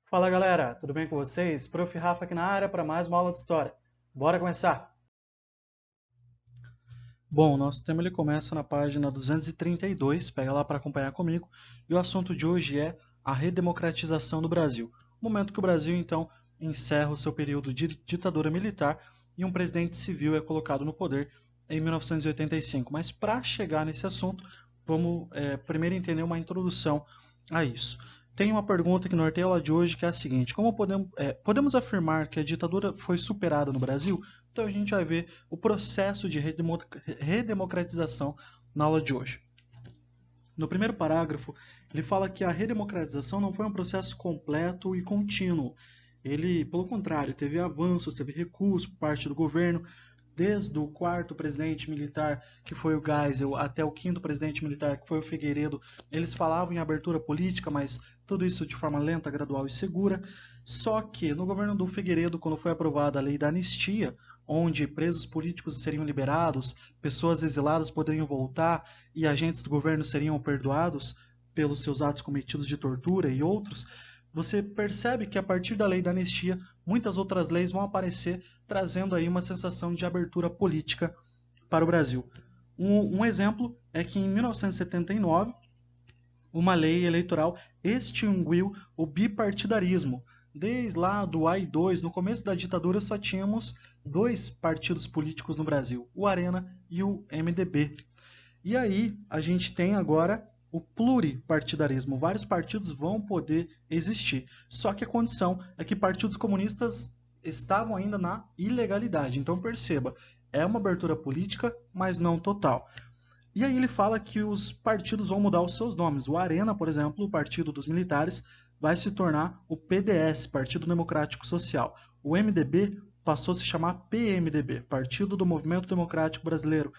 Fala galera, tudo bem com vocês? Prof. Rafa aqui na área para mais uma aula de história. Bora começar! Bom, nosso tema ele começa na página 232, pega lá para acompanhar comigo, e o assunto de hoje é a redemocratização do Brasil. O momento que o Brasil, então, encerra o seu período de ditadura militar e um presidente civil é colocado no poder em 1985. Mas para chegar nesse assunto, vamos primeiro entender uma introdução a isso. Tem uma pergunta que norteia a aula de hoje que é a seguinte: como podemos afirmar que a ditadura foi superada no Brasil? Então a gente vai ver o processo de redemocratização na aula de hoje. No primeiro parágrafo, ele fala que a redemocratização não foi um processo completo e contínuo. Ele, pelo contrário, teve avanços, teve recuos por parte do governo, desde o quarto presidente militar, que foi o Geisel, até o quinto presidente militar, que foi o Figueiredo. Eles falavam em abertura política, mas tudo isso de forma lenta, gradual e segura. Só que no governo do Figueiredo, quando foi aprovada a lei da anistia, onde presos políticos seriam liberados, pessoas exiladas poderiam voltar e agentes do governo seriam perdoados pelos seus atos cometidos de tortura e outros, você percebe que a partir da lei da anistia, muitas outras leis vão aparecer, trazendo aí uma sensação de abertura política para o Brasil. Um exemplo é que em 1979, uma lei eleitoral extinguiu o bipartidarismo. Desde lá do AI-2, no começo da ditadura, só tínhamos dois partidos políticos no Brasil, o Arena e o MDB. E aí a gente tem agora o pluripartidarismo. Vários partidos vão poder existir. Só que a condição é que partidos comunistas estavam ainda na ilegalidade. Então perceba, é uma abertura política, mas não total. E aí ele fala que os partidos vão mudar os seus nomes. O Arena, por exemplo, o Partido dos Militares, vai se tornar o PDS, Partido Democrático Social. O MDB passou a se chamar PMDB, Partido do Movimento Democrático Brasileiro.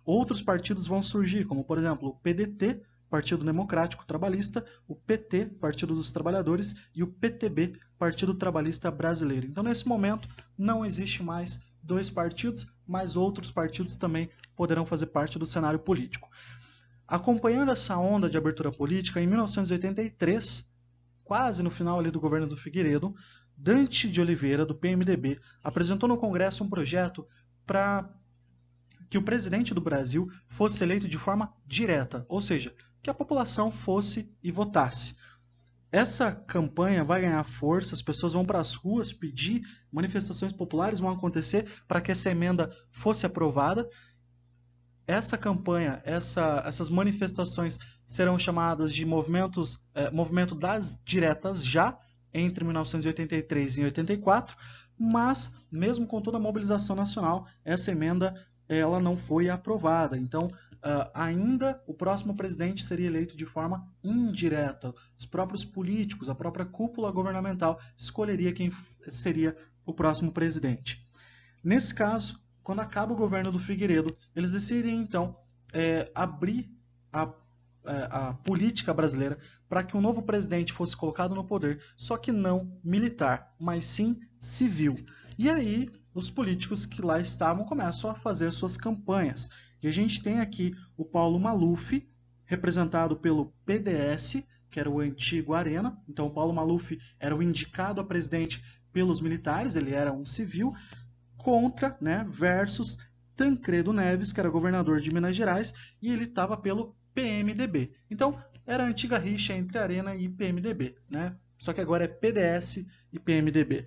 Outros partidos vão surgir, como por exemplo o PDT, Partido Democrático Trabalhista, o PT, Partido dos Trabalhadores, e o PTB, Partido Trabalhista Brasileiro. Então, nesse momento, não existe mais dois partidos, mas outros partidos também poderão fazer parte do cenário político. Acompanhando essa onda de abertura política, em 1983, quase no final ali do governo do Figueiredo, Dante de Oliveira, do PMDB, apresentou no Congresso um projeto para que o presidente do Brasil fosse eleito de forma direta, ou seja, que a população fosse e votasse. Essa campanha vai ganhar força, as pessoas vão para as ruas pedir, manifestações populares vão acontecer para que essa emenda fosse aprovada. Essa campanha, essas manifestações serão chamadas de movimento das diretas já, entre 1983 e 84, mas mesmo com toda a mobilização nacional, essa emenda ela não foi aprovada. Então, ainda o próximo presidente seria eleito de forma indireta. Os próprios políticos, a própria cúpula governamental escolheria quem seria o próximo presidente. Nesse caso, quando acaba o governo do Figueiredo, eles decidem então abrir a política brasileira para que um novo presidente fosse colocado no poder, só que não militar, mas sim civil. E aí os políticos que lá estavam começam a fazer suas campanhas. E a gente tem aqui o Paulo Maluf, representado pelo PDS, que era o antigo Arena. Então o Paulo Maluf era o indicado a presidente pelos militares, ele era um civil, contra, versus Tancredo Neves, que era governador de Minas Gerais, e ele estava pelo PMDB. Então, era a antiga rixa entre Arena e PMDB, Só que agora é PDS e PMDB.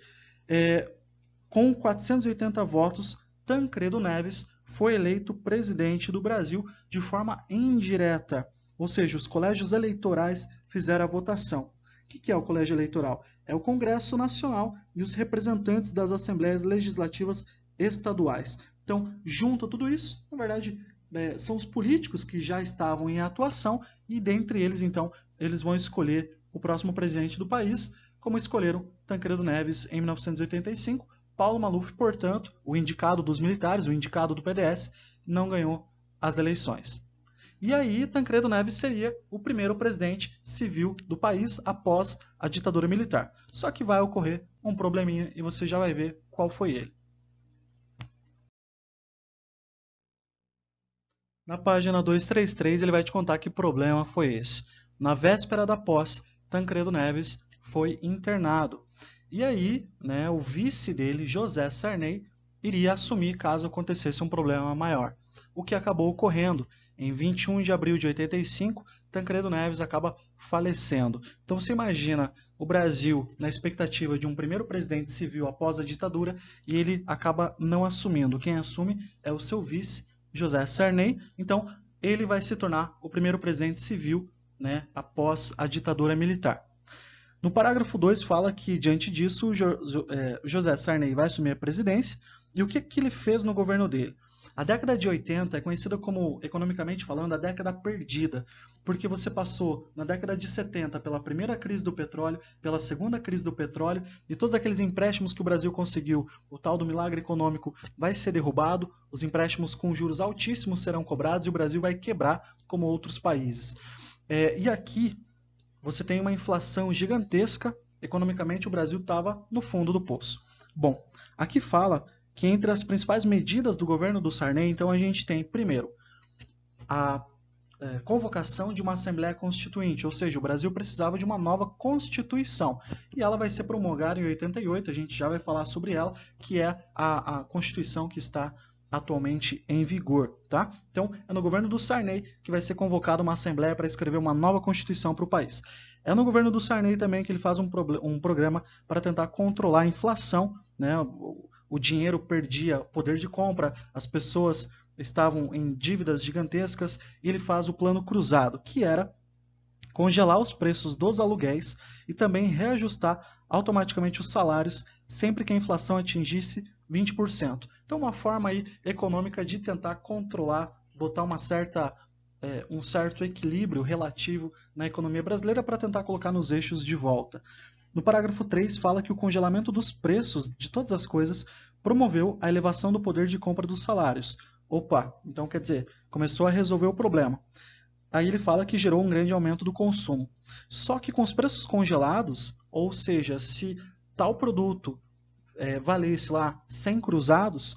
Com 480 votos, Tancredo Neves foi eleito presidente do Brasil de forma indireta, ou seja, os colégios eleitorais fizeram a votação. O que é o colégio eleitoral? É o Congresso Nacional e os representantes das Assembleias Legislativas Estaduais. Então, junta tudo isso, na verdade, são os políticos que já estavam em atuação e dentre eles, então, eles vão escolher o próximo presidente do país, como escolheram Tancredo Neves em 1985. Paulo Maluf, portanto, o indicado dos militares, o indicado do PDS, não ganhou as eleições. E aí, Tancredo Neves seria o primeiro presidente civil do país após a ditadura militar. Só que vai ocorrer um probleminha e você já vai ver qual foi ele. Na página 233 ele vai te contar que problema foi esse. Na véspera da posse, Tancredo Neves foi internado. E aí, né, o vice dele, José Sarney, iria assumir caso acontecesse um problema maior. O que acabou ocorrendo. Em 21 de abril de 85, Tancredo Neves acaba falecendo. Então você imagina o Brasil na expectativa de um primeiro presidente civil após a ditadura e ele acaba não assumindo. Quem assume é o seu vice, José Sarney. Então ele vai se tornar o primeiro presidente civil, né, após a ditadura militar. No parágrafo 2 fala que, diante disso, José Sarney vai assumir a presidência. E o que ele fez no governo dele? A década de 80 é conhecida como, economicamente falando, a década perdida, porque você passou na década de 70 pela primeira crise do petróleo, pela segunda crise do petróleo, e todos aqueles empréstimos que o Brasil conseguiu, o tal do milagre econômico, vai ser derrubado, os empréstimos com juros altíssimos serão cobrados e o Brasil vai quebrar como outros países. E aqui você tem uma inflação gigantesca, economicamente o Brasil estava no fundo do poço. Bom, aqui fala que entre as principais medidas do governo do Sarney, então a gente tem, primeiro, a convocação de uma Assembleia Constituinte, ou seja, o Brasil precisava de uma nova Constituição, e ela vai ser promulgada em 88, a gente já vai falar sobre ela, que é a Constituição que está atualmente em vigor, tá? Então, é no governo do Sarney que vai ser convocada uma Assembleia para escrever uma nova Constituição para o país. É no governo do Sarney também que ele faz um programa para tentar controlar a inflação, né? O dinheiro perdia poder de compra, as pessoas estavam em dívidas gigantescas, e ele faz o plano cruzado, que era congelar os preços dos aluguéis e também reajustar automaticamente os salários sempre que a inflação atingisse 20%. Então, uma forma aí econômica de tentar controlar, botar um certo equilíbrio relativo na economia brasileira para tentar colocar nos eixos de volta. No parágrafo 3 fala que o congelamento dos preços de todas as coisas promoveu a elevação do poder de compra dos salários. Opa, então quer dizer, começou a resolver o problema. Aí ele fala que gerou um grande aumento do consumo. Só que com os preços congelados, ou seja, se tal produto valesse lá 100 cruzados,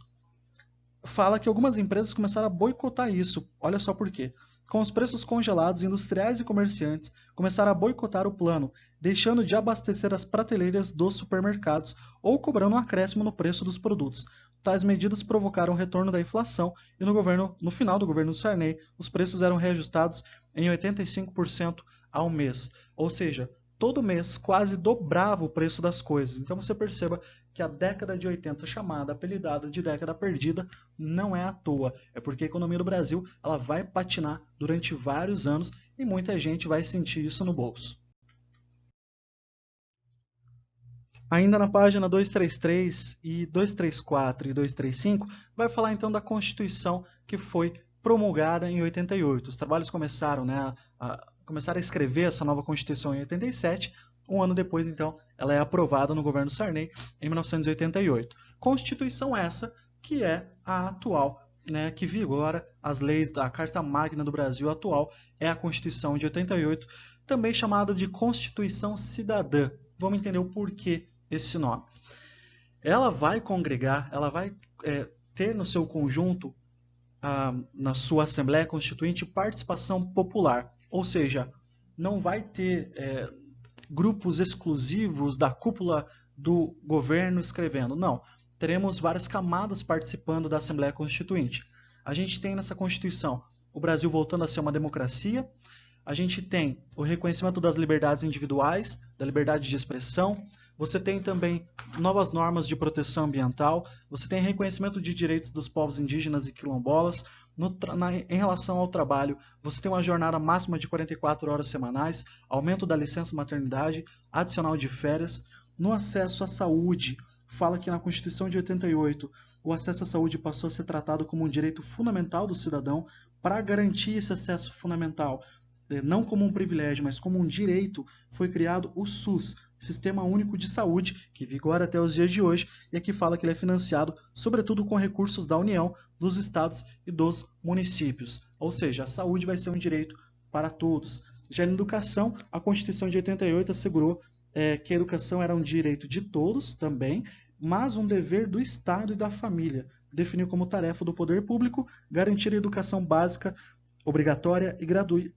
fala que algumas empresas começaram a boicotar isso. Olha só por quê. Com os preços congelados, industriais e comerciantes começaram a boicotar o plano, deixando de abastecer as prateleiras dos supermercados ou cobrando um acréscimo no preço dos produtos. Tais medidas provocaram o retorno da inflação e no final do governo Sarney, os preços eram reajustados em 85% ao mês. Ou seja, todo mês quase dobrava o preço das coisas. Então você perceba que a década de 80, chamada, apelidada de década perdida, não é à toa. É porque a economia do Brasil ela vai patinar durante vários anos e muita gente vai sentir isso no bolso. Ainda na página 233 e 234 e 235, vai falar então da Constituição que foi promulgada em 88. Os trabalhos começaram, né, começaram a escrever essa nova Constituição em 87. Um ano depois, então, ela é aprovada no governo Sarney em 1988. Constituição essa que é a atual, né, que vigora as leis da Carta Magna do Brasil atual, é a Constituição de 88, também chamada de Constituição Cidadã. Vamos entender o porquê esse nome. Ela vai congregar, ela vai ter no seu conjunto, na sua Assembleia Constituinte, participação popular. Ou seja, não vai ter grupos exclusivos da cúpula do governo escrevendo. Não, teremos várias camadas participando da Assembleia Constituinte. A gente tem nessa Constituição o Brasil voltando a ser uma democracia, a gente tem o reconhecimento das liberdades individuais, da liberdade de expressão, você tem também novas normas de proteção ambiental, você tem reconhecimento de direitos dos povos indígenas e quilombolas. Em relação ao trabalho, você tem uma jornada máxima de 44 horas semanais, aumento da licença maternidade, adicional de férias. No acesso à saúde, fala que na Constituição de 88, o acesso à saúde passou a ser tratado como um direito fundamental do cidadão. Para garantir esse acesso fundamental, não como um privilégio, mas como um direito, foi criado o SUS, Sistema Único de Saúde, que vigora até os dias de hoje, e aqui fala que ele é financiado sobretudo com recursos da União, dos estados e dos municípios. Ou seja, a saúde vai ser um direito para todos. Já na educação, a Constituição de 88 assegurou que a educação era um direito de todos também, mas um dever do Estado e da família. Definiu como tarefa do poder público garantir a educação básica obrigatória e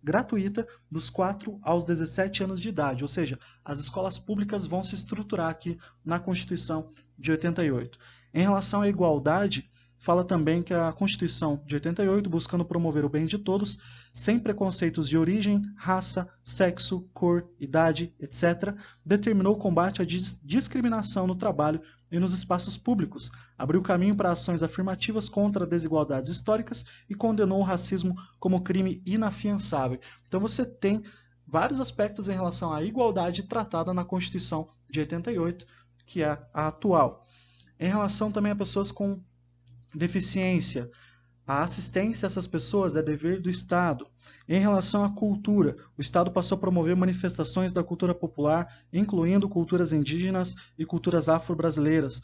gratuita dos 4 aos 17 anos de idade, ou seja, as escolas públicas vão se estruturar aqui na Constituição de 88. Em relação à igualdade, fala também que a Constituição de 88, buscando promover o bem de todos, sem preconceitos de origem, raça, sexo, cor, idade, etc., determinou o combate à discriminação no trabalho e nos espaços públicos, abriu caminho para ações afirmativas contra desigualdades históricas e condenou o racismo como crime inafiançável. Então você tem vários aspectos em relação à igualdade tratada na Constituição de 88, que é a atual. Em relação também a pessoas com deficiência, a assistência a essas pessoas é dever do Estado. Em relação à cultura, o Estado passou a promover manifestações da cultura popular, incluindo culturas indígenas e culturas afro-brasileiras.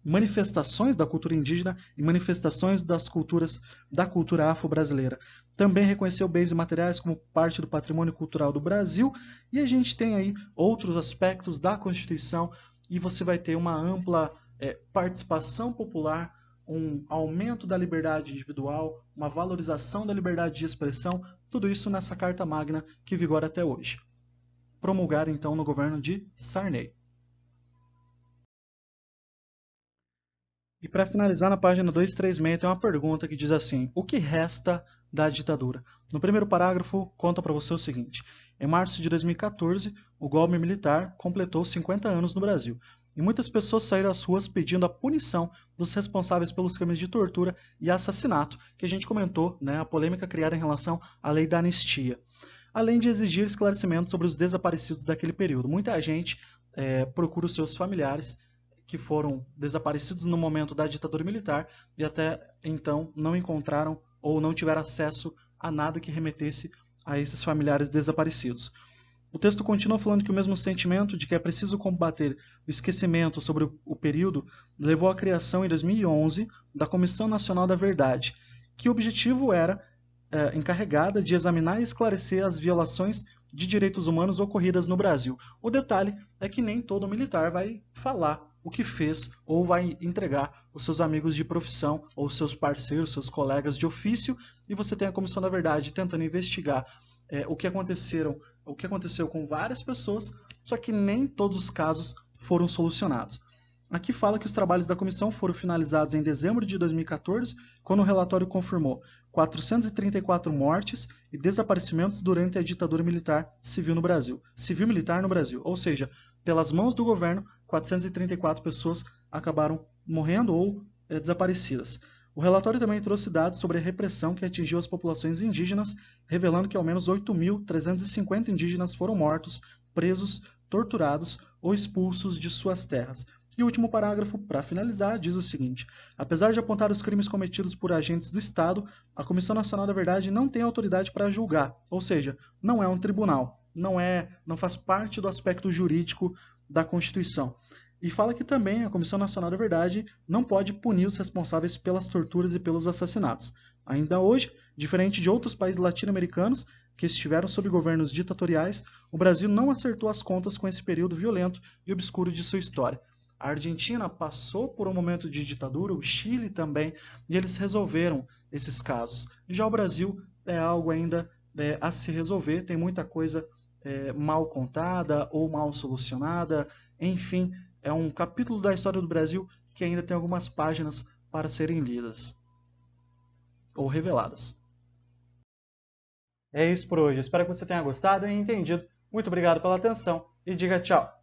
Manifestações da cultura indígena e manifestações das culturas da cultura afro-brasileira. Também reconheceu bens imateriais como parte do patrimônio cultural do Brasil. E a gente tem aí outros aspectos da Constituição e você vai ter uma ampla participação popular, um aumento da liberdade individual, uma valorização da liberdade de expressão, tudo isso nessa Carta Magna que vigora até hoje. Promulgada então no governo de Sarney. E para finalizar, na página 236 tem uma pergunta que diz assim: o que resta da ditadura? No primeiro parágrafo, conta para você o seguinte: em março de 2014, o golpe militar completou 50 anos no Brasil. E muitas pessoas saíram às ruas pedindo a punição dos responsáveis pelos crimes de tortura e assassinato, que a gente comentou, né, a polêmica criada em relação à lei da anistia. Além de exigir esclarecimentos sobre os desaparecidos daquele período. Muita gente procura os seus familiares que foram desaparecidos no momento da ditadura militar e até então não encontraram ou não tiveram acesso a nada que remetesse a esses familiares desaparecidos. O texto continua falando que o mesmo sentimento de que é preciso combater o esquecimento sobre o período levou à criação em 2011 da Comissão Nacional da Verdade, que o objetivo era encarregada de examinar e esclarecer as violações de direitos humanos ocorridas no Brasil. O detalhe é que nem todo militar vai falar o que fez ou vai entregar os seus amigos de profissão ou seus parceiros, seus colegas de ofício, e você tem a Comissão da Verdade tentando investigar o que aconteceu com várias pessoas, só que nem todos os casos foram solucionados. Aqui fala que os trabalhos da comissão foram finalizados em dezembro de 2014, quando o relatório confirmou 434 mortes e desaparecimentos durante a ditadura militar civil-militar no Brasil. Ou seja, pelas mãos do governo, 434 pessoas acabaram morrendo ou desaparecidas. O relatório também trouxe dados sobre a repressão que atingiu as populações indígenas, revelando que ao menos 8.350 indígenas foram mortos, presos, torturados ou expulsos de suas terras. E o último parágrafo, para finalizar, diz o seguinte: apesar de apontar os crimes cometidos por agentes do Estado, a Comissão Nacional da Verdade não tem autoridade para julgar, ou seja, não é um tribunal, não faz parte do aspecto jurídico da Constituição. E fala que também a Comissão Nacional da Verdade não pode punir os responsáveis pelas torturas e pelos assassinatos. Ainda hoje, diferente de outros países latino-americanos que estiveram sob governos ditatoriais, o Brasil não acertou as contas com esse período violento e obscuro de sua história. A Argentina passou por um momento de ditadura, o Chile também, e eles resolveram esses casos. Já o Brasil é algo ainda a se resolver, tem muita coisa mal contada ou mal solucionada, enfim, é um capítulo da história do Brasil que ainda tem algumas páginas para serem lidas ou reveladas. É isso por hoje. Espero que você tenha gostado e entendido. Muito obrigado pela atenção e diga tchau.